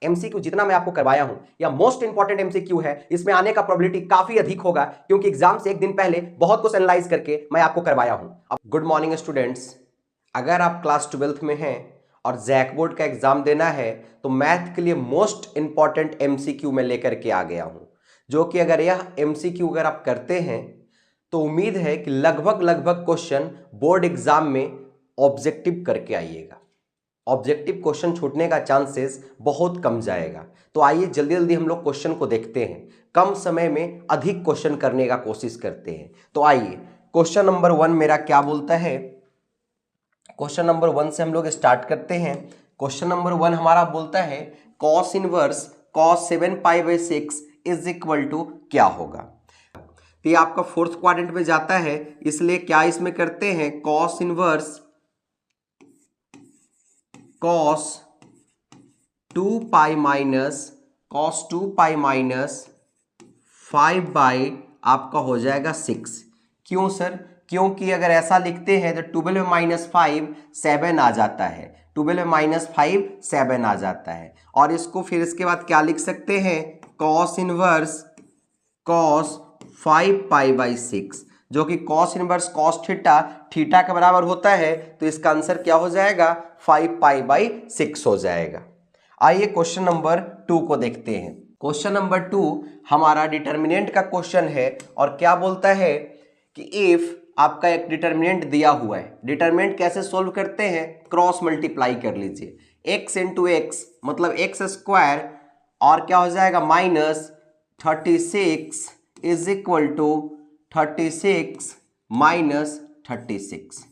MCQ जितना मैं आपको करवाया हूं या मोस्ट इंपॉर्टेंट एमसीक्यू है, इसमें आने का प्रोबेबिलिटी काफी अधिक होगा, क्योंकि एग्जाम से एक दिन पहले बहुत कुछ एनालाइज करके मैं आपको करवाया हूं। अब गुड मॉर्निंग स्टूडेंट्स, अगर आप क्लास 12th में हैं और जैक बोर्ड का एग्जाम देना है तो मैथ के लिए मोस्ट इंपॉर्टेंट एमसीक्यू मैं लेकर के आ गया हूं, जो कि अगर यह एमसीक्यू अगर आप करते हैं तो उम्मीद है कि लगभग क्वेश्चन बोर्ड एग्जाम में ऑब्जेक्टिव करके आइएगा। ऑब्जेक्टिव क्वेश्चन छूटने का चांसेस बहुत कम जाएगा। तो आइए जल्दी जल्दी हम लोग क्वेश्चन को देखते हैं, कम समय में अधिक क्वेश्चन करने का कोशिश करते हैं। तो आइए क्वेश्चन नंबर 1 मेरा क्या बोलता है, क्वेश्चन नंबर 1 से हम लोग स्टार्ट करते हैं। क्वेश्चन नंबर 1 हमारा बोलता है cos inverse cos 7π/6 is equal to क्या होगा। तो ये आपका फोर्थ क्वाड्रेंट में जाता है, इसलिए क्या इसमें करते हैं, कॉस इनवर्स cos 2π माइनस 5 आपका हो जाएगा 6। क्यों सर? क्योंकि अगर ऐसा लिखते हैं तो 12 में -5 7 आ जाता है, 12 में -5 7 आ जाता है। और इसको फिर इसके बाद क्या लिख सकते हैं, cos इनवर्स cos 5π/6, जो कि cos inverse cos theta theta के बराबर होता है, तो इसका आंसर क्या हो जाएगा, 5π/6 हो जाएगा। आइए क्वेश्चन नंबर 2 को देखते हैं। क्वेश्चन नंबर 2 हमारा डिटर्मिनेंट का क्वेश्चन है और क्या बोलता है कि इफ आपका एक डिटर्मिनेंट दिया हुआ है, डिटर्मिनेंट कैसे सोल्व करते हैं, क्रॉस मल्टीप्लाई कर लीजिए, x इंटू एक्स मतलब x² और क्या हो जाएगा -36 इज इक्वल टू 36 माइनस 36।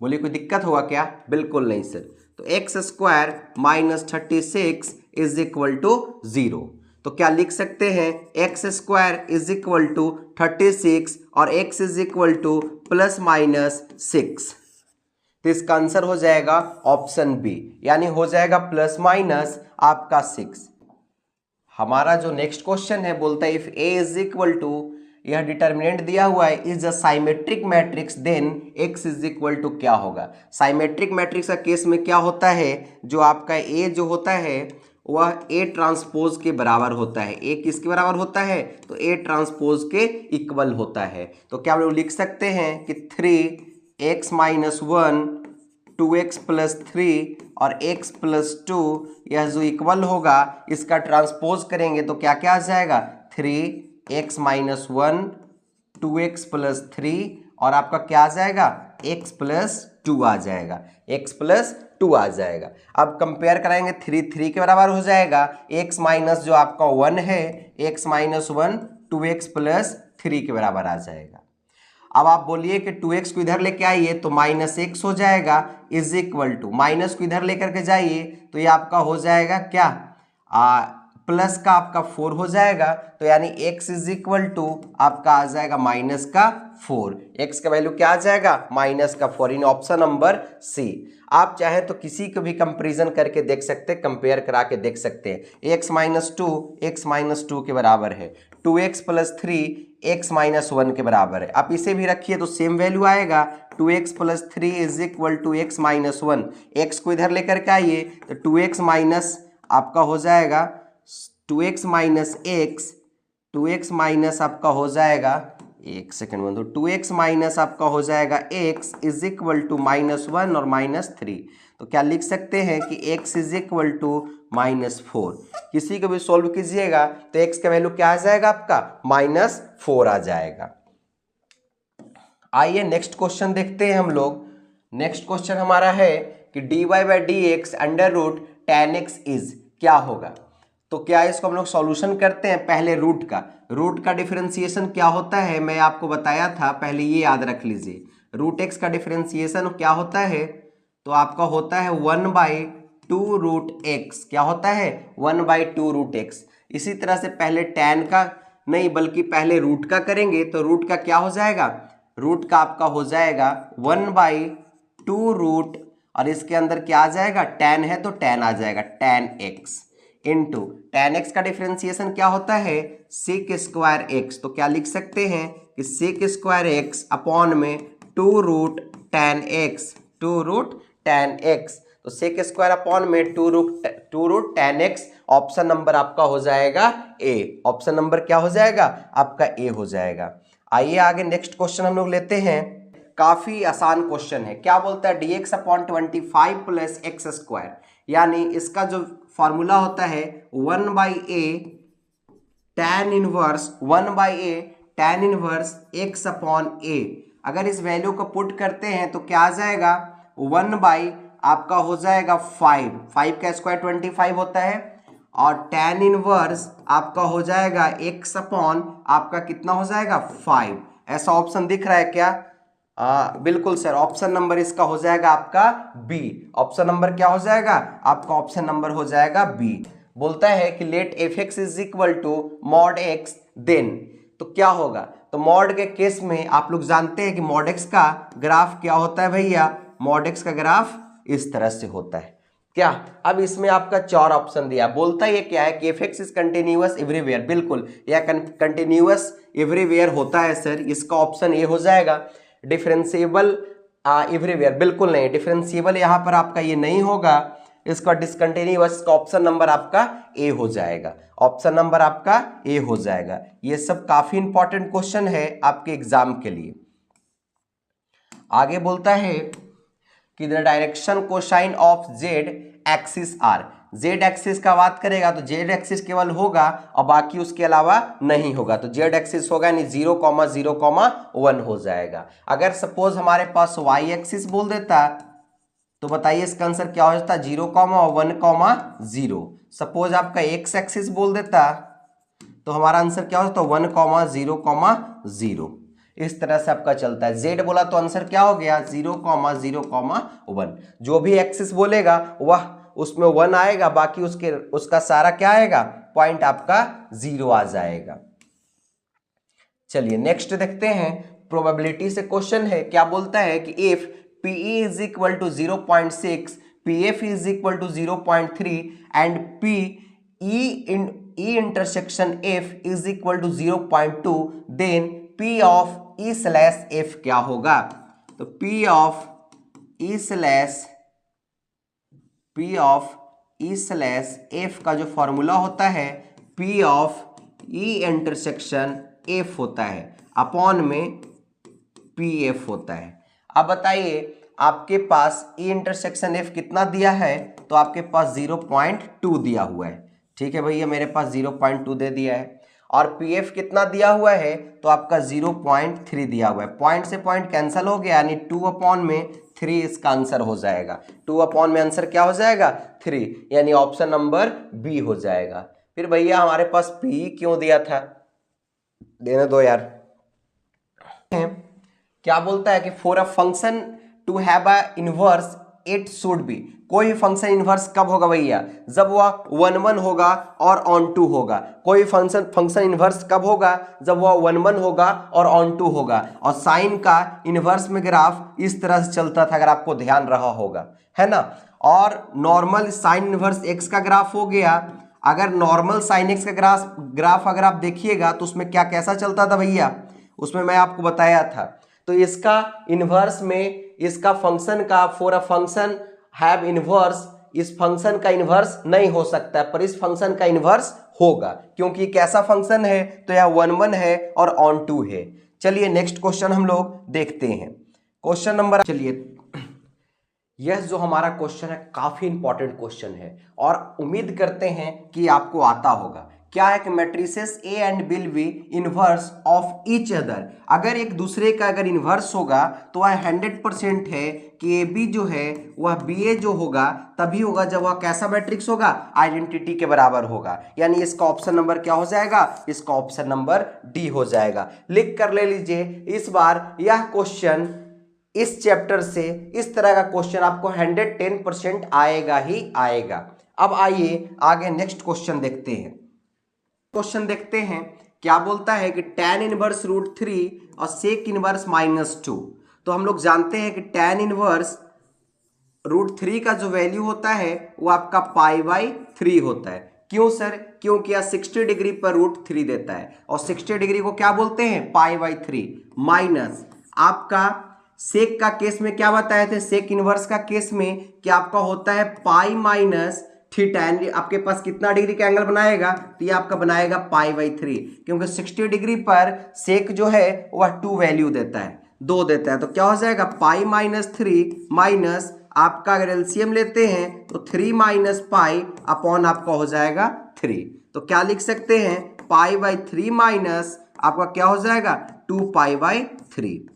बोलिए कोई दिक्कत होगा क्या? बिल्कुल नहीं सर। तो x² minus 36 is equal to 0। तो क्या लिख सकते हैं, x² इज इक्वल टू 36 और x इज इक्वल टू ±6। तो इसका आंसर हो जाएगा ऑप्शन बी, यानी हो जाएगा ± आपका 6। हमारा जो नेक्स्ट क्वेश्चन है बोलता है if a is equal to, यह डिटर्मिनेंट दिया हुआ है, is a symmetric matrix then x is equal to क्या होगा। साइमेट्रिक मैट्रिक्स का केस में क्या होता है, जो आपका a जो होता है वह A ट्रांसपोज के बराबर होता है। A किसके बराबर होता है, तो A ट्रांसपोज के इक्वल होता है। तो क्या हम लोग लिख सकते हैं कि 3x - 1 2x + 3 और x + 2 यह जो इक्वल होगा इसका ट्रांसपोज करेंगे तो क्या क्या आ जाएगा, 3x - 1 2x + 3 और आपका क्या आ जाएगा, x + 2 आ जाएगा, x + 2 आ जाएगा। अब कंपेयर कराएंगे, 3 के बराबर हो जाएगा, x माइनस जो आपका 1 है, x - 1 2x + 3 के बराबर आ जाएगा। अब आप बोलिए कि 2x को इधर लेके आइए तो -x हो जाएगा, इज इक्वल टू माइनस को इधर लेकर के जाइए तो ये आपका हो जाएगा क्या, प्लस का आपका 4 हो जाएगा। तो यानी x इज इक्वल टू आपका आ जाएगा -4। x का वैल्यू क्या आ जाएगा, -4 इन ऑप्शन नंबर सी। आप चाहें तो किसी को भी कंपैरिजन करके देख सकते हैं, कंपेयर करा के देख सकते हैं। x - 2 के बराबर है, 2x + 3 x - 1 के बराबर है। आप इसे भी रखिए तो सेम वैल्यू आएगा, 2x + 3 is equal to x - 1। x को इधर लेकर के आइए तो 2x माइनस आपका हो जाएगा 2x minus x, 2x minus आपका हो जाएगा, एक सेकेंड बंधु, 2x माइनस आपका हो जाएगा x इज इक्वल टू -1 और -3। तो क्या लिख सकते हैं कि x इज इक्वल टू -4। किसी को भी सॉल्व कीजिएगा तो x का वैल्यू क्या आ जाएगा आपका, -4 आ जाएगा। आइए नेक्स्ट क्वेश्चन देखते हैं हम लोग। नेक्स्ट क्वेश्चन हमारा है कि dy/dx √tan x इज क्या होगा। तो क्या इसको हम लोग सॉल्यूशन करते हैं, पहले रूट का डिफरेंशिएशन क्या होता है मैं आपको बताया था, पहले ये याद रख लीजिए। √x का डिफरेंशिएशन क्या होता है, तो आपका होता है 1/2√x। क्या होता है, 1/2√x। इसी तरह से पहले tan का नहीं बल्कि पहले रूट का करेंगे तो रूट का क्या हो जाएगा, रूट का आपका हो जाएगा 1/2 और इसके अंदर क्या आ जाएगा, tan है तो tan आ जाएगा, tan x into tan x का डिफरेंशिएशन क्या होता है, sec²x। तो क्या लिख सकते हैं कि sec² x अपॉन में 2√tan x, 2√tan x। तो सेक स्क्वायर अपॉन में 2√10x, ऑप्शन नंबर आपका हो जाएगा ए। ऑप्शन नंबर क्या हो जाएगा आपका ए हो जाएगा। आइए आगे नेक्स्ट क्वेश्चन हम लोग लेते हैं। काफी आसान क्वेश्चन है। क्या बोलता है dx upon 25 plus x square, यानी इसका जो फॉर्मूला होता है 1/a tan inverse x upon a। अगर इस वैल्यू को पुट करते हैं तो क्या आ जाएगा 1 बाई आपका हो जाएगा 5 का स्क्वायर 25 होता है, और tan इनवर्स आपका हो जाएगा x अपॉन आपका कितना हो जाएगा 5। ऐसा ऑप्शन दिख रहा है क्या? बिल्कुल सर, ऑप्शन नंबर इसका हो जाएगा आपका बी। ऑप्शन नंबर क्या हो जाएगा आपका? ऑप्शन नंबर हो जाएगा बी। बोलता है कि let f x is equal to mod x, then तो क्या होगा? तो मॉड के केस में आप लोग जानते हैं कि मॉड एक्स का ग्राफ क्या होता है भैया? मॉड एक्स का ग्राफ इस तरह से होता है क्या? अब इसमें आपका 4 ऑप्शन दिया। बोलता है क्या है कि F x is continuous everywhere. बिल्कुल, यह कंटिन्यूअस एवरीवेयर होता है सर, इसका ऑप्शन ए हो जाएगा। डिफरेंशिएबल एवरीवेयर बिल्कुल नहीं, डिफरेंशिएबल यहाँ पर आपका ये नहीं होगा। इसका डिसकंटिन्यूअस का ऑप्शन नंबर आपका ए हो जाएगा। ऑप्शन नंबर आपका ए हो जाएगा। ये सब काफी इंपॉर्टेंट क्वेश्चन है आपके एग्जाम के लिए। आगे बोलता है कि the direction cosine of z axis are. Z axis का बात करेगा तो जेड एक्सिस केवल होगा और बाकी उसके अलावा नहीं होगा। तो जेड एक्सिस होगा यानी 0,0,1 हो जाएगा। अगर सपोज हमारे पास वाई एक्सिस बोल देता तो बताइए इसका आंसर क्या हो जाता? 0,1,0। सपोज आपका एक्स एक्सिस बोल देता तो हमारा आंसर क्या हो जाता? 1,0,0। इस तरह से आपका चलता है। जेड बोला तो आंसर क्या हो गया? 0,0,1। जो भी एक्सिस बोलेगा वह उसमें 1 आएगा, बाकी उसका सारा क्या आएगा? पॉइंट आपका 0 आ जाएगा। चलिए नेक्स्ट देखते हैं। प्रोबेबिलिटी से क्वेश्चन है। क्या बोलता है कि if PE is equal to 0.6, PF is equal to 0.3 and E intersection F is equal to 0.2, then P of E slash F क्या होगा? तो P of E slash F का जो फॉर्मूला होता है P of E intersection F होता है, upon में PF होता है। अब बताइए आपके पास E इंटरसेक्शन F कितना दिया है? तो आपके पास 0.2 दिया हुआ है। ठीक है भैया, मेरे पास 0.2 दे दिया है। और PF कितना दिया हुआ है? तो आपका 0.3 दिया हुआ है। पॉइंट से पॉइंट कैंसिल हो गया, यानी 2/3 इसका आंसर हो जाएगा। 2 में आंसर क्या हो जाएगा? 3, यानी ऑप्शन नंबर बी हो जाएगा। फिर भैया हमारे पास PE क्यों दिया था? देने दो यार। क्या बोलता है कि for a function to have a inverse it should be. कोई फंक्शन इनवर्स कब होगा भैया? जब वह 1,1 होगा और ऑन 2 होगा। कोई फंक्शन इनवर्स कब होगा? जब वह 1,1 होगा और ऑन 2 होगा। और साइन का इनवर्स में ग्राफ इस तरह से चलता था, अगर आपको ध्यान रहा होगा, है ना। और नॉर्मल साइन इनवर्स एक्स का ग्राफ हो गया। अगर नॉर्मल साइन एक्स का ग्राफ अगर आप देखिएगा तो उसमें क्या कैसा चलता था भैया? उसमें मैं आपको बताया था। तो इसका इनवर्स में इसका फंक्शन का for a function have inverse, इस फंक्शन का इनवर्स नहीं हो सकता है, पर इस फंक्शन का इनवर्स होगा, क्योंकि कैसा फंक्शन है? तो यह 1,1 है और ऑन 2 है। चलिए नेक्स्ट क्वेश्चन हम लोग देखते हैं। क्वेश्चन नंबर, चलिए यह जो हमारा क्वेश्चन है काफी इंपॉर्टेंट क्वेश्चन है और उम्मीद करते हैं कि आपको आता होगा। क्या है कि matrices A and B will be inverse of each other. अगर एक दूसरे का अगर इनवर्स होगा तो वह 100% है कि ए बी जो है वह बी ए जो होगा तभी होगा जब वह कैसा मैट्रिक्स होगा? आइडेंटिटी के बराबर होगा। यानी इसका ऑप्शन नंबर क्या हो जाएगा? इसका ऑप्शन नंबर डी हो जाएगा। लिख कर ले लीजिए। इस बार यह क्वेश्चन इस चैप्टर से इस तरह का क्वेश्चन आपको 110% आएगा ही आएगा। अब आइए आगे नेक्स्ट क्वेश्चन देखते हैं। क्वेश्चन देखते हैं। क्या बोलता है कि tan इनवर्स √3 और sec इनवर्स -2। तो हम लोग जानते हैं कि tan इनवर्स √3 का जो वैल्यू होता है वो आपका π/3 होता है। क्यों सर? क्योंकि यह 60 डिग्री पर √3 देता है और 60 डिग्री को क्या बोलते हैं? π/3 माइनस आपका सेक का केस में क्या बताए थे, सेक इनवर्स का केस में कि आपका होता है पाई माइनस थीटा, यानी आपके पास कितना डिग्री का एंगल बनाएगा, तो ये आपका बनाएगा पाई/3, क्योंकि 60 डिग्री पर सेक जो है वह 2 वैल्यू देता है, 2 देता है। तो क्या हो जाएगा पाई-3 माइनस आपका अगर एलसीएम लेते हैं तो 3 माइनस पाई अपॉन आपका हो जाएगा 3। तो क्या लिख सकते हैं पाई/3 माइनस आपका क्या हो जाएगा 2 पाई/3।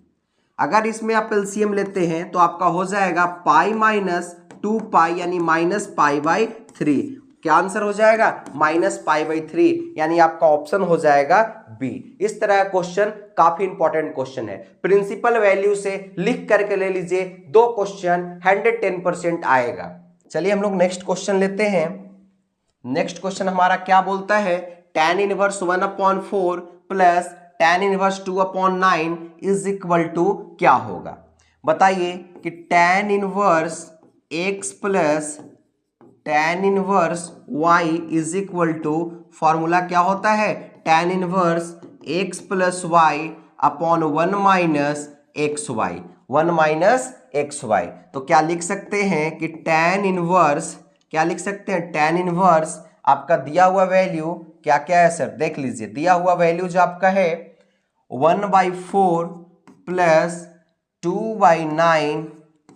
अगर इसमें आप एलसीएम लेते हैं तो आपका हो जाएगा पाई माइनस 2 पाई यानी -पाई/3। क्या आंसर हो जाएगा -पाई/3, यानी आपका ऑप्शन हो जाएगा बी। इस तरह का क्वेश्चन काफी इंपॉर्टेंट क्वेश्चन है, प्रिंसिपल वैल्यू से लिख करके ले लीजिए, 2 क्वेश्चन 110% आएगा। चलिए हम लोग नेक्स्ट क्वेश्चन लेते हैं। नेक्स्ट क्वेश्चन हमारा क्या बोलता है, tan inverse 1/4 plus tan inverse 2/9 is equal to क्या होगा। बताइए कि tan inverse x plus tan inverse y is equal to, formula क्या होता है, tan inverse x plus y upon 1 minus x y, 1 minus x y. तो क्या लिख सकते हैं कि tan इनवर्स, क्या लिख सकते हैं, tan इनवर्स आपका दिया हुआ वैल्यू क्या क्या है सर, देख लीजिए। दिया हुआ वैल्यू जो आपका है 1/4 plus 2/9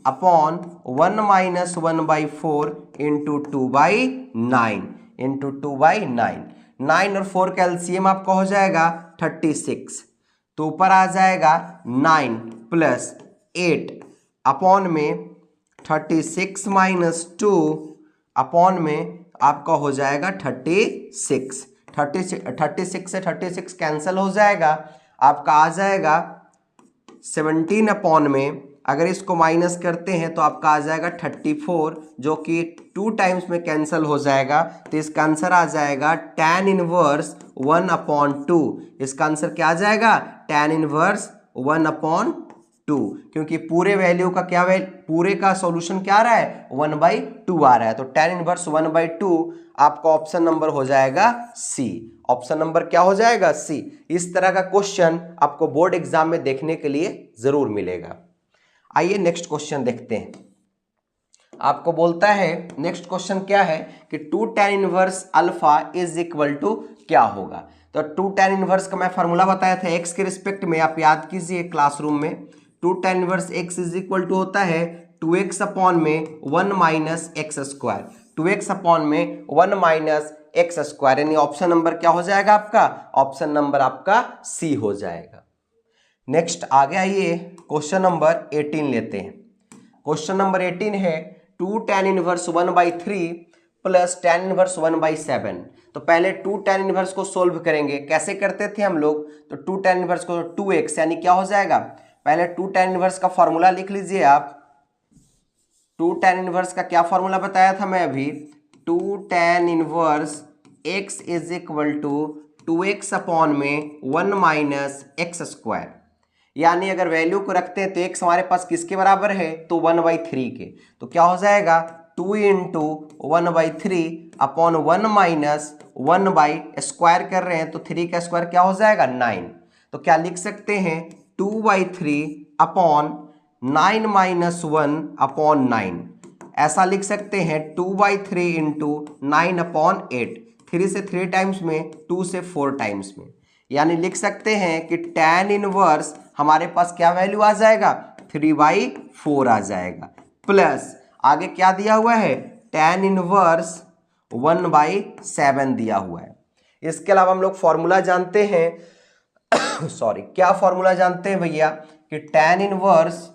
upon 1 minus 1/4 into 2/9 into 2/9। 9 और 4 का एलसीएम आपका हो जाएगा 36, तो ऊपर आ जाएगा 9 प्लस 8 अपॉन में 36 माइनस 2 अपॉन में आपका हो जाएगा 36। 36 से 36 कैंसिल हो जाएगा, आपका आ जाएगा 17 अपॉन में, अगर इसको माइनस करते हैं तो आपका आ जाएगा 34, जो कि 2 टाइम्स में कैंसिल हो जाएगा। तो इसका आंसर आ जाएगा tan इनवर्स 1/2। इसका आंसर क्या आ जाएगा, tan इनवर्स 1/2, क्योंकि पूरे वैल्यू का क्या पूरे का सॉल्यूशन क्या आ रहा है 1/2 आ रहा है। तो tan इनवर्स 1/2 आपका ऑप्शन नंबर हो जाएगा सी। ऑप्शन नंबर क्या हो जाएगा, सी। इस तरह का क्वेश्चन आपको बोर्ड एग्जाम में देखने के लिए जरूर मिलेगा। आइए नेक्स्ट क्वेश्चन देखते हैं। आपको बोलता है नेक्स्ट क्वेश्चन क्या है कि 2 tan inverse alpha is equal to क्या होगा। तो 2 tan इनवर्स का मैं फार्मूला बताया था एक्स के रिस्पेक्ट में, आप याद कीजिए क्लासरूम में। 2 tan inverse x is equal to होता है 2x अपॉन में 1 minus x square, 2x upon में 1 माइनस एक्स स्क्वायर, यानी ऑप्शन नंबर क्या हो जाएगा आपका, ऑप्शन नंबर आपका सी हो जाएगा। नेक्स्ट आगे आइए क्वेश्चन नंबर 18 लेते हैं। क्वेश्चन नंबर 18 है 2 tan inverse 1/3 plus tan inverse 1/7। तो पहले 2 tan इनवर्स को सोल्व करेंगे, कैसे करते थे हम लोग, तो 2 tan इनवर्स को 2x यानी क्या हो जाएगा, पहले 2 tan इनवर्स का फॉर्मूला लिख लीजिए आप। 2 tan इनवर्स का क्या फॉर्मूला बताया था मैं अभी, 2 tan inverse x is equal to 2x upon में 1 माइनस एक्स स्क्वायर, यानी अगर वैल्यू को रखते हैं तो x हमारे पास किसके बराबर है, तो 1/3 के। तो क्या हो जाएगा 2 इंटू 1/3 अपॉन 1 माइनस 1/स्क्वायर कर रहे हैं तो 3 का स्क्वायर क्या हो जाएगा 9। तो क्या लिख सकते हैं 2/3 अपॉन 9 माइनस 1 अपॉन 9, ऐसा लिख सकते हैं 2/3 इंटू 9 अपॉन 8, 3 से 3 टाइम्स में, 2 से 4 टाइम्स में, यानी लिख सकते हैं कि tan इनवर्स हमारे पास क्या वैल्यू आ जाएगा 3/4 आ जाएगा, प्लस आगे क्या दिया हुआ है tan इनवर्स 1/7 दिया हुआ है। इसके अलावा हम लोग फॉर्मूला जानते हैं सॉरी क्या फॉर्मूला जानते हैं भैया कि tan inverse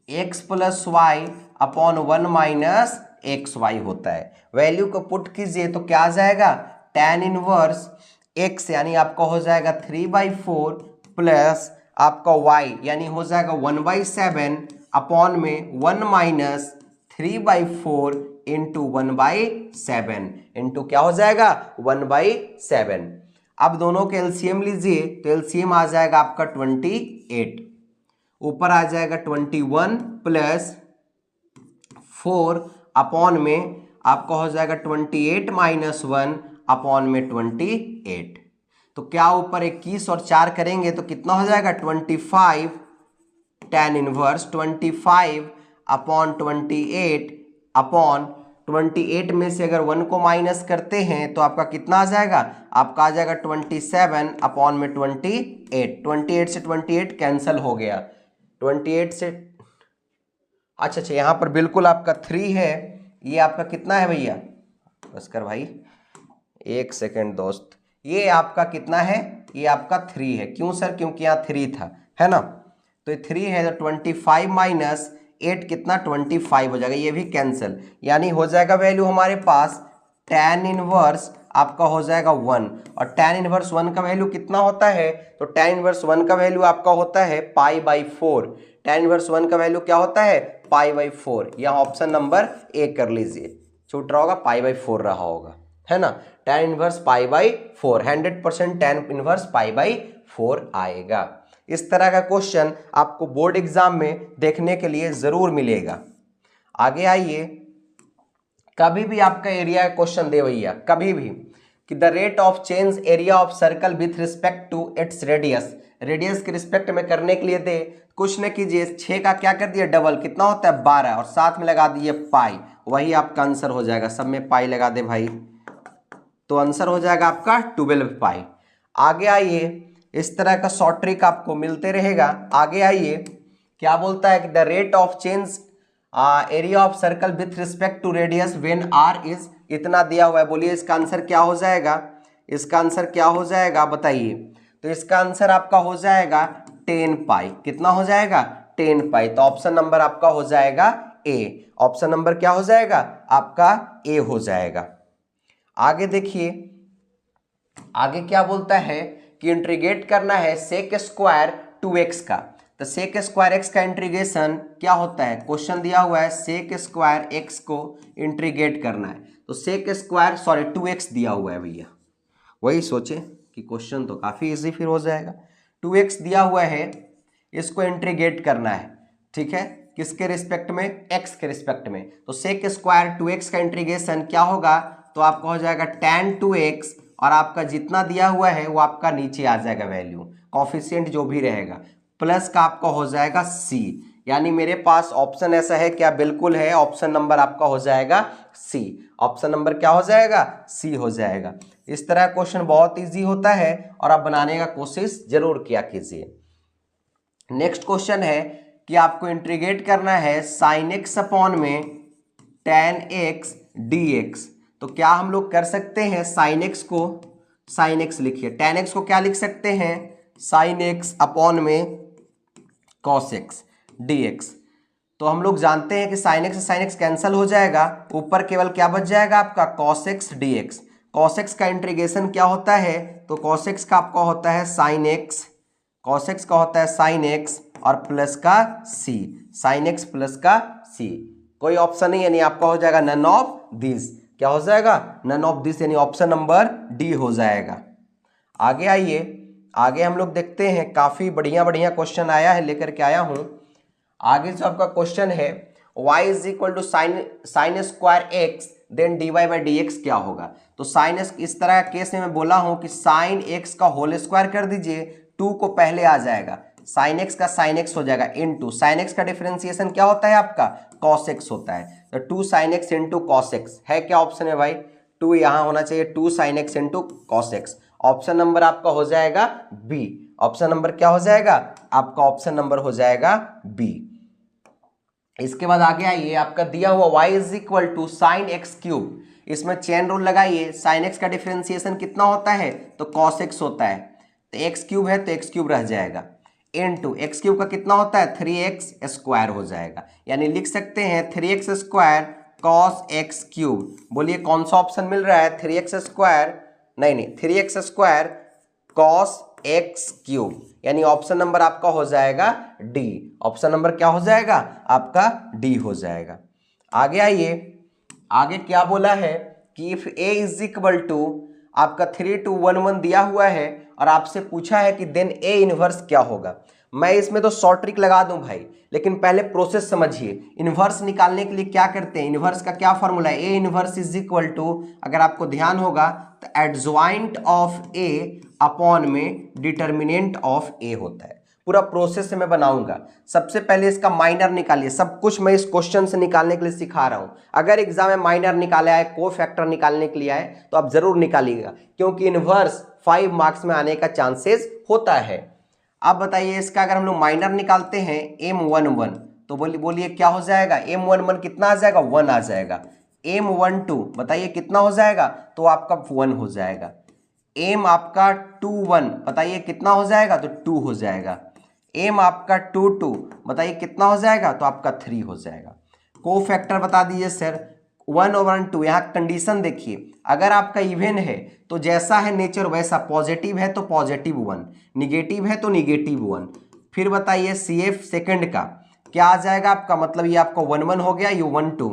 x plus y upon 1 minus x y होता है। वैल्यू को पुट कीजिए तो क्या आ जाएगा tan इनवर्स x यानी आपका हो जाएगा 3/4 प्लस आपका y यानी हो जाएगा 1/7 अपॉन में 1 माइनस 3/4 इंटू 1/7 इंटू क्या हो जाएगा 1/7। अब दोनों के एलसीएम लीजिए तो एलसीएम आ जाएगा आपका 28, ऊपर आ जाएगा 21 प्लस 4 अपॉन में आपका हो जाएगा 28 माइनस 1 अपॉन में 28। तो क्या ऊपर 21 और 4 करेंगे तो कितना हो जाएगा 25 tan इनवर्स 25 अपॉन 28 अपॉन 28 में से अगर 1 को माइनस करते हैं तो आपका कितना आ जाएगा, आपका आ जाएगा 27 अपॉन में 28। 28 से 28 कैंसिल हो गया, 28 से अच्छा यहाँ पर बिल्कुल आपका 3 है, ये आपका कितना है भैया, बस कर भाई एक सेकेंड दोस्त, ये आपका कितना है, ये आपका 3 है। क्यों सर, क्योंकि यहाँ 3 था, है ना, तो ये 3 है तो 25 माइनस 8 कितना 25 हो जाएगा, ये भी कैंसिल, यानी हो जाएगा वैल्यू हमारे पास tan इनवर्स आपका हो जाएगा 1, और tan इनवर्स 1 का वैल्यू कितना होता है, तो tan इनवर्स 1 का वैल्यू आपका होता है π/4। tan इनवर्स 1 का वैल्यू क्या होता है, π/4। यहाँ ऑप्शन नंबर ए कर लीजिए, छूट रहा होगा π/4 रहा होगा, है ना, tan इनवर्स π/4, 100% tan इनवर्स π/4 आएगा। इस तरह का क्वेश्चन आपको बोर्ड एग्जाम में देखने के लिए जरूर मिलेगा। आगे आइए, कभी भी आपका एरिया का क्वेश्चन दे भैया, कभी भी कि the rate of change area of circle with respect to its radius, radius के रिस्पेक्ट में करने के लिए दे, कुछ न कीजिए 6 का क्या कर दिया डबल, कितना होता है 12, और साथ में लगा दिए पाई, वही आपका आंसर हो जाएगा, सब में पाई लगा दे भाई, तो आंसर हो जाएगा आपका 12 पाई। आगे आइए, इस तरह का शॉर्ट ट्रिक आपको मिलते रहेगा। आगे आइए, क्या बोलता है कि the rate of change area of circle with respect to radius when r is, इतना दिया हुआ है, बोलिए इसका आंसर क्या हो जाएगा, इसका आंसर क्या हो जाएगा बताइए, तो इसका आंसर आपका हो जाएगा 10 पाई, कितना हो जाएगा 10 पाई, तो ऑप्शन नंबर आपका हो जाएगा ए, ऑप्शन नंबर क्या हो जाएगा आपका ए हो जाएगा। आगे देखिए, आगे क्या बोलता है कि इंटीग्रेट करना है सेक स्क्वायर 2x का, तो सेक स्क्वायर x का इंटीग्रेशन क्या होता है, क्वेश्चन दिया हुआ है सेक स्क्वायर x को इंटीग्रेट करना है, तो सेक स्क्वायर 2x दिया हुआ है भैया, वही सोचे कि क्वेश्चन तो काफ़ी इजी फिर हो जाएगा। 2x दिया हुआ है, इसको इंटीग्रेट करना है, ठीक है, किसके रिस्पेक्ट में, x के रिस्पेक्ट में, तो सेक स्क्वायर 2x का इंटीग्रेशन क्या होगा, तो आपका हो जाएगा tan 2x, और आपका जितना दिया हुआ है वो आपका नीचे आ जाएगा वैल्यू, कॉफिशिएंट जो भी रहेगा, प्लस का आपका हो जाएगा c, यानी मेरे पास ऑप्शन ऐसा है क्या, बिल्कुल है, ऑप्शन नंबर आपका हो जाएगा c, ऑप्शन नंबर क्या हो जाएगा c हो जाएगा। इस तरह क्वेश्चन बहुत इजी होता है और आप बनाने का कोशिश जरूर किया कीजिए। नेक्स्ट क्वेश्चन है कि आपको इंटीग्रेट करना है sin x अपॉन में tan x dx, तो क्या हम लोग कर सकते हैं sin x को, sin x लिखिए, tan x को क्या लिख सकते हैं sin x अपॉन में cos x dx, तो हम लोग जानते हैं कि sin x से sin x कैंसिल हो जाएगा, ऊपर केवल क्या बच जाएगा आपका cos x dx। cos x का इंटीग्रेशन क्या होता है, तो cos x का आपका होता है sin x, cos x का होता है sin x और प्लस का c, sin x प्लस का c, कोई ऑप्शन नहीं, यानी आपका हो जाएगा नन ऑफ दिस, क्या हो जाएगा नन ऑफ दिस, यानी ऑप्शन नंबर डी हो जाएगा। आगे आइए, आगे हम लोग देखते हैं, काफ़ी बढ़िया बढ़िया क्वेश्चन आया है, लेकर के आया हूँ। आगे जो आपका क्वेश्चन है y is equal to sine square x then dy by d x क्या होगा, तो साइन, इस तरह का केस में मैं बोला हूँ कि साइन एक्स का होल स्क्वायर कर दीजिए, 2 को पहले आ जाएगा, साइन एक्स का साइन एक्स हो जाएगा इनटू, साइन एक्स का डिफरेंशिएशन क्या होता है आपका कॉस एक्स होता है, तो 2 sign x into cos x है, क्या ऑप्शन है भाई 2, यहाँ होना चाहिए 2 sign x into cos x, option number आपका हो जाएगा बी, ऑप्शन नंबर क्या हो जाएगा आपका ऑप्शन नंबर हो जाएगा बी। इसके बाद आगे आइए, आपका दिया हुआ y is equal to sine x cube, इसमें चेन रूल लगाइए, साइन एक्स का डिफरेंशिएशन कितना होता है, तो कॉस एक्स होता है, तो एक्स क्यूब है तो एक्स क्यूब रह जाएगा, इनटू एक्स क्यूब का कितना होता है 3x स्क्वायर हो जाएगा, यानी लिख सकते हैं 3x square cos x cube, बोलिए कौन सा ऑप्शन मिल रहा है 3x स्क्वायर, नहीं 3x square cos x cube, यानी ऑप्शन नंबर आपका हो जाएगा डी, ऑप्शन नंबर क्या हो जाएगा आपका डी हो जाएगा। आगे आइए, आगे क्या बोला है कि if a is equal to आपका 3 2 1 1 दिया हुआ है और आपसे पूछा है कि देन a इनवर्स क्या होगा। मैं इसमें तो शॉर्ट ट्रिक लगा दूं भाई, लेकिन पहले प्रोसेस समझिए। इनवर्स निकालने के लिए क्या करते हैं, इनवर्स का क्या फॉर्मूला है, a inverse is equal to, अगर आपको ध्यान होगा तो एडजॉइंट ऑफ a अपॉन में डिटर्मिनेंट ऑफ a होता है। पूरा प्रोसेस मैं बनाऊंगा। सबसे पहले इसका माइनर निकालिए, सब कुछ मैं इस क्वेश्चन से निकालने के लिए सिखा रहा हूं। अगर एग्जाम में माइनर निकाले आए, कोफैक्टर निकालने के लिए आए तो आप जरूर निकालिएगा, क्योंकि इनवर्स 5 मार्क्स में आने का चांसेस होता है। अब बताइए इसका अगर हम लोग माइनर निकालते हैं M11 तो बोलिए क्या हो जाएगा, M11 कितना आ जाएगा, 1 आ जाएगा। M12 बताइए कितना हो जाएगा, तो आपका 1 हो जाएगा। M आपका 21 बताइए कितना हो जाएगा, तो 2 हो जाएगा। M आपका 22 बताइए कितना हो जाएगा, तो आपका 3 हो जाएगा। कोफैक्टर बता दीजिए सर 1/2। यहाँ कंडीशन देखिए, अगर आपका इवन है तो जैसा है नेचर वैसा, पॉजिटिव है तो +1, निगेटिव है तो -1। फिर बताइए CF सेकंड का क्या आ जाएगा आपका, मतलब ये आपका 1 हो गया, ये 1 2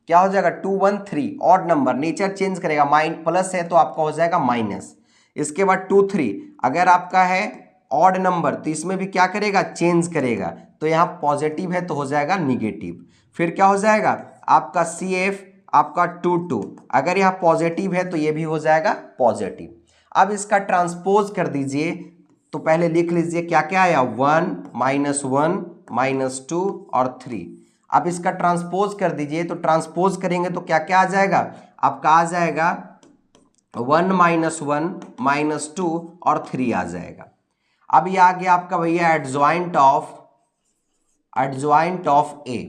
क्या हो जाएगा 2 1 3, ऑड नंबर नेचर चेंज करेगा, प्लस है तो आपका हो जाएगा माइनस। इसके बाद 2 3 अगर आपका है ऑड नंबर तो इसमें भी क्या करेगा, चेंज करेगा, तो यहाँ पॉजिटिव है तो हो जाएगा निगेटिव। फिर क्या हो जाएगा आपका CF आपका 2 2 अगर यहाँ पॉजिटिव है तो ये भी हो जाएगा पॉजिटिव। अब इसका ट्रांसपोज कर दीजिए, तो पहले लिख लीजिए क्या क्या आया, 1 -1 -2 और 3। अब इसका ट्रांसपोज कर दीजिए, तो ट्रांसपोज करेंगे तो क्या क्या आ जाएगा आपका, आ जाएगा 1 -1 -2 और 3 आ जाएगा। अब ये आ गया आपका भैया एडजॉइंट ऑफ A।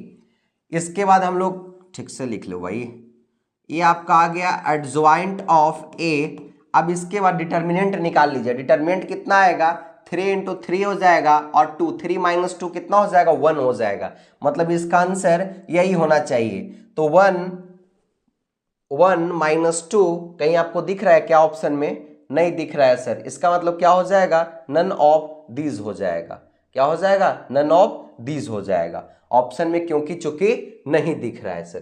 इसके बाद हम लोग ठीक से लिख लो भाई, ये आपका आ गया एडजॉइंट ऑफ A। अब इसके बाद डिटर्मिनेंट निकाल लीजिए, डिटर्मिनेंट कितना आएगा, 3 × 3 हो जाएगा और 2 3 - 2 कितना हो जाएगा, 1 हो जाएगा। मतलब इसका आंसर यही होना चाहिए। तो 1 -2 कहीं आपको दिख रहा है क्या ऑप्शन में, नहीं दिख रहा है सर, इसका मतलब क्या हो जाएगा, नन ऑफ दीज हो जाएगा। क्या हो जाएगा, नन ऑफ दीज हो जाएगा ऑप्शन में, क्योंकि चूंकि नहीं दिख रहा है सर।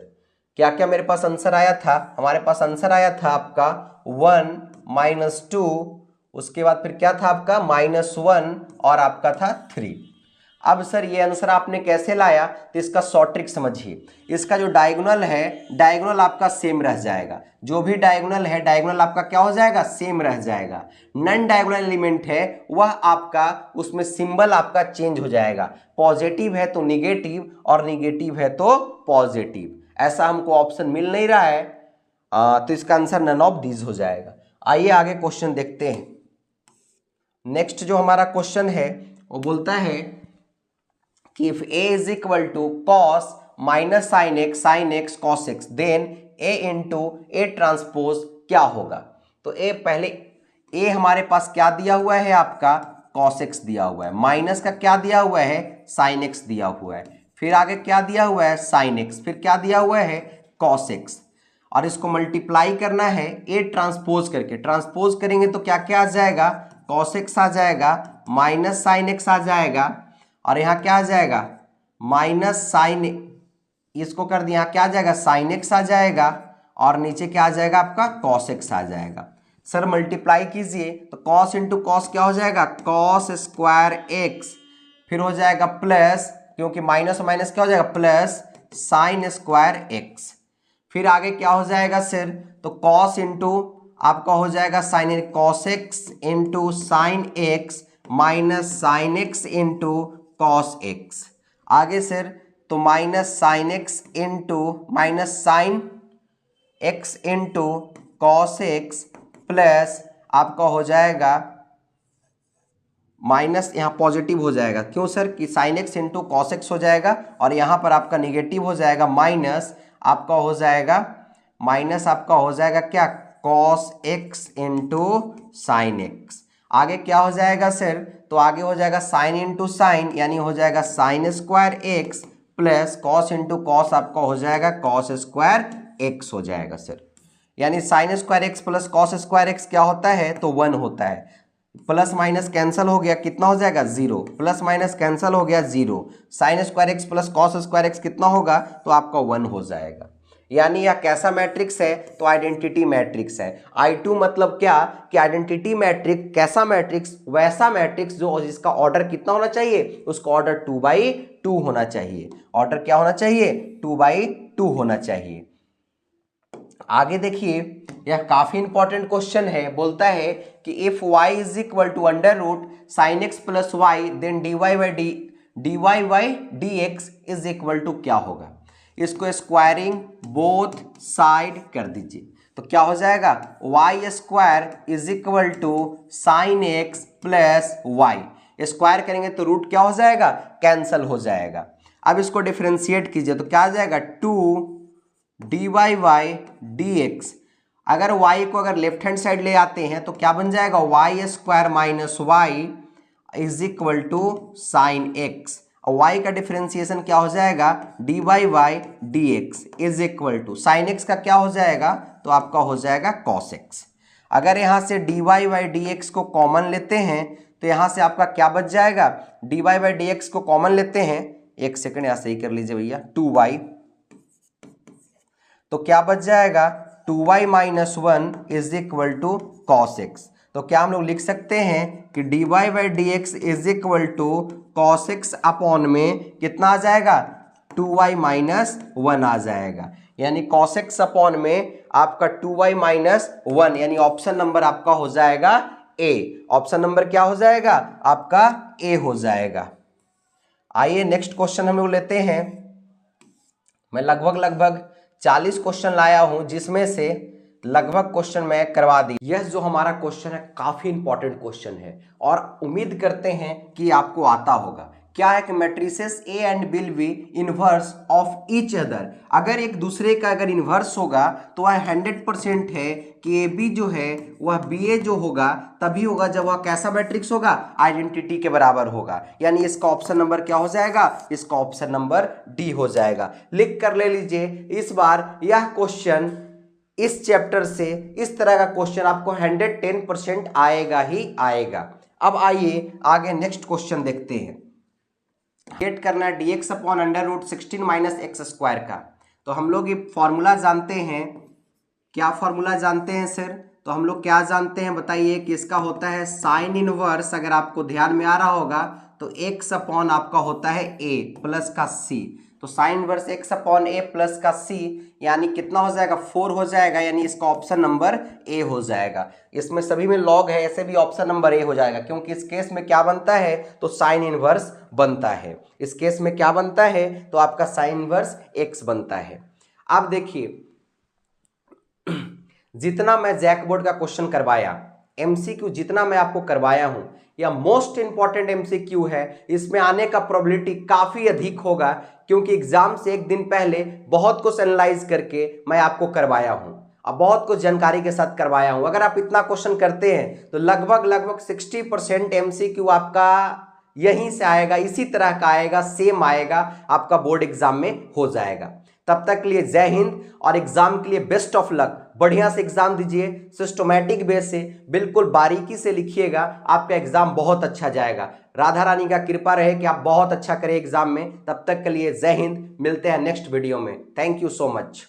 क्या क्या मेरे पास आंसर आया था, हमारे पास आंसर आया था आपका 1 -2, उसके बाद फिर क्या था आपका -1 और आपका था 3। अब सर ये आंसर आपने कैसे लाया, तो इसका शॉर्ट ट्रिक समझिए। इसका जो डायगोनल है, डायगोनल आपका सेम रह जाएगा, जो भी डायगोनल है डायगोनल आपका क्या हो जाएगा, सेम रह जाएगा। नॉन डायगोनल एलिमेंट है वह आपका, उसमें सिंबल आपका चेंज हो जाएगा, पॉजिटिव है तो निगेटिव और निगेटिव है तो पॉजिटिव। ऐसा हमको ऑप्शन मिल नहीं रहा है, तो इसका आंसर नन ऑफ दीज हो जाएगा। आइए आगे क्वेश्चन देखते हैं। नेक्स्ट जो हमारा क्वेश्चन है वो बोलता है कि if A is equal to cos sin x cos x then A into A transpose क्या होगा। तो पहले A हमारे पास क्या दिया हुआ है आपका, cos x दिया हुआ है, माइनस का क्या दिया हुआ है, sin x दिया हुआ है, फिर आगे क्या दिया हुआ है, sin x, फिर क्या दिया हुआ है, cos x, और इसको मल्टीप्लाई करना है A ट्रांसपोज करके। ट्रांसपोज करेंगे तो क्या क्या आ जाएगा, cos x आ जाएगा, माइनस sin x आ जाएगा, और यहाँ क्या आ जाएगा माइनस साइन, इसको कर दिया, यहाँ क्या आ जाएगा साइन एक्स आ जाएगा, और नीचे क्या आ जाएगा आपका कॉस एक्स आ जाएगा। सर मल्टीप्लाई कीजिए तो कॉस इंटू कॉस क्या हो जाएगा, कॉस स्क्वायर एक्स, फिर हो जाएगा प्लस, क्योंकि माइनस माइनस क्या हो जाएगा प्लस साइन स्क्वायर एक्स। फिर आगे क्या हो जाएगा सर, तो कॉस इंटू आपका हो जाएगा sine, cos x into sine x minus sine x into cos x. आगे सर तो minus sine x into cos x plus आपका हो जाएगा माइनस, यहाँ पॉजिटिव हो जाएगा, क्यों सर कि sign x into cos x हो जाएगा, और यहाँ पर आपका निगेटिव हो जाएगा, माइनस आपका हो जाएगा क्या, cos x into sine x. आगे क्या हो जाएगा सर, तो आगे हो जाएगा साइन इंटू साइन, यानी हो जाएगा sign square x plus cos into cos आपका हो जाएगा कॉस स्क्वायर एक्स हो जाएगा सर। यानी sign square x plus cos square x क्या होता है, तो 1 होता है। प्लस माइनस कैंसिल हो गया, कितना हो जाएगा 0, प्लस माइनस कैंसिल हो गया 0, sign square x plus cos square x कितना होगा, तो आपका 1 हो जाएगा। यानी यह कैसा मैट्रिक्स है, तो आइडेंटिटी मैट्रिक्स है। I2 मतलब क्या कि आइडेंटिटी मैट्रिक्स, कैसा मैट्रिक्स, वैसा मैट्रिक्स जो जिसका ऑर्डर कितना होना चाहिए, उसका ऑर्डर 2/2 होना चाहिए। ऑर्डर क्या होना चाहिए, 2/2 होना चाहिए। आगे देखिए, यह काफी इंपॉर्टेंट क्वेश्चन है। बोलता है कि if y is equal to under root sine x plus y then dy by d x is equal to क्या होगा। इसको स्क्वायरिंग बोथ साइड कर दीजिए तो क्या हो जाएगा, y square is equal to sine x plus y. Square करेंगे तो रूट क्या हो जाएगा, कैंसल हो जाएगा। अब इसको डिफरेंशिएट कीजिए तो क्या आ जाएगा, 2 dy बाई डी एक्स। अगर y को अगर लेफ्ट हैंड साइड ले आते हैं तो क्या बन जाएगा, y square minus y is equal to sine x. और y का डिफरेंशिएशन क्या हो जाएगा, dy by d x is equal to sine x का क्या हो जाएगा, तो आपका हो जाएगा cos x। अगर यहाँ से dy बाई डी एक्स को कॉमन लेते हैं तो यहाँ से आपका क्या बच जाएगा, dy बाई डी एक्स को कॉमन लेते हैं, एक सेकंड यहाँ सही कर लीजिए भैया, 2y, तो क्या बच जाएगा 2y minus 1 is equal to cos x. तो क्या हम लोग लिख सकते हैं कि dy by d x is equal to cos x upon में कितना आ जाएगा, 2y माइनस 1 आ जाएगा। यानी कॉस एक्स अपॉन में आपका 2y माइनस 1, यानी ऑप्शन नंबर आपका हो जाएगा ए। ऑप्शन नंबर क्या हो जाएगा, आपका ए हो जाएगा। आइए नेक्स्ट क्वेश्चन हम लोग लेते हैं। मैं लगभग 40 क्वेश्चन लाया हूं जिसमें से लगभग क्वेश्चन मैं करवा दी। यह जो हमारा क्वेश्चन है काफी इंपॉर्टेंट क्वेश्चन है और उम्मीद करते हैं कि आपको आता होगा। क्या है कि matrices A and B will be inverse of each other. अगर एक दूसरे का अगर इनवर्स होगा तो वह 100% है कि ए बी जो है वह बी ए जो होगा तभी होगा जब वह कैसा मैट्रिक्स होगा, आइडेंटिटी के बराबर होगा। यानी इसका ऑप्शन नंबर क्या हो जाएगा, इसका ऑप्शन नंबर डी हो जाएगा। लिख कर ले लीजिए। इस बार यह क्वेश्चन इस चैप्टर से इस तरह का क्वेश्चन आपको 110% आएगा ही आएगा। अब आइए आगे नेक्स्ट क्वेश्चन देखते हैं। गेट करना है dx upon under root 16 minus x square का। तो हम लोग ये फॉर्मूला जानते हैं। क्या फॉर्मूला जानते हैं सर, तो हम लोग क्या जानते हैं बताइए कि इसका होता है साइन इनवर्स। अगर आपको ध्यान में आ रहा होगा तो x अपॉन आपका होता है a प्लस का c। तो sine inverse x upon a plus का c यानी कितना हो जाएगा, 4 हो जाएगा। यानी इसका ऑप्शन नंबर ए हो जाएगा। इसमें सभी में लॉग है, ऐसे भी ऑप्शन नंबर ए हो जाएगा क्योंकि इस केस में क्या बनता है, तो साइन इनवर्स बनता है। इस केस में क्या बनता है, तो आपका साइन इनवर्स x बनता है। अब देखिए, जितना मैं जैक बोर्ड का क्वेश्चन करवाया, एमसीक्यू जितना मैं आपको करवाया हूं, या मोस्ट इंपॉर्टेंट एमसीक्यू है, इसमें आने का प्रोबेबिलिटी काफी अधिक होगा क्योंकि एग्जाम से एक दिन पहले बहुत कुछ एनालाइज करके मैं आपको करवाया हूं, अब बहुत कुछ जानकारी के साथ करवाया हूं। अगर आप इतना क्वेश्चन करते हैं तो लगभग 60% एमसीक्यू आपका यहीं से आएगा, इसी तरह का आएगा, सेम आएगा, आपका बोर्ड एग्जाम में हो जाएगा। तब तक के लिए जय हिंद और एग्जाम के लिए बेस्ट ऑफ लक। बढ़िया से एग्जाम दीजिए, सिस्टमैटिक बेस से, बिल्कुल बारीकी से लिखिएगा, आपका एग्जाम बहुत अच्छा जाएगा। राधा रानी का कृपा रहे कि आप बहुत अच्छा करें एग्जाम में। तब तक के लिए जय हिंद, मिलते हैं नेक्स्ट वीडियो में। Thank you so much.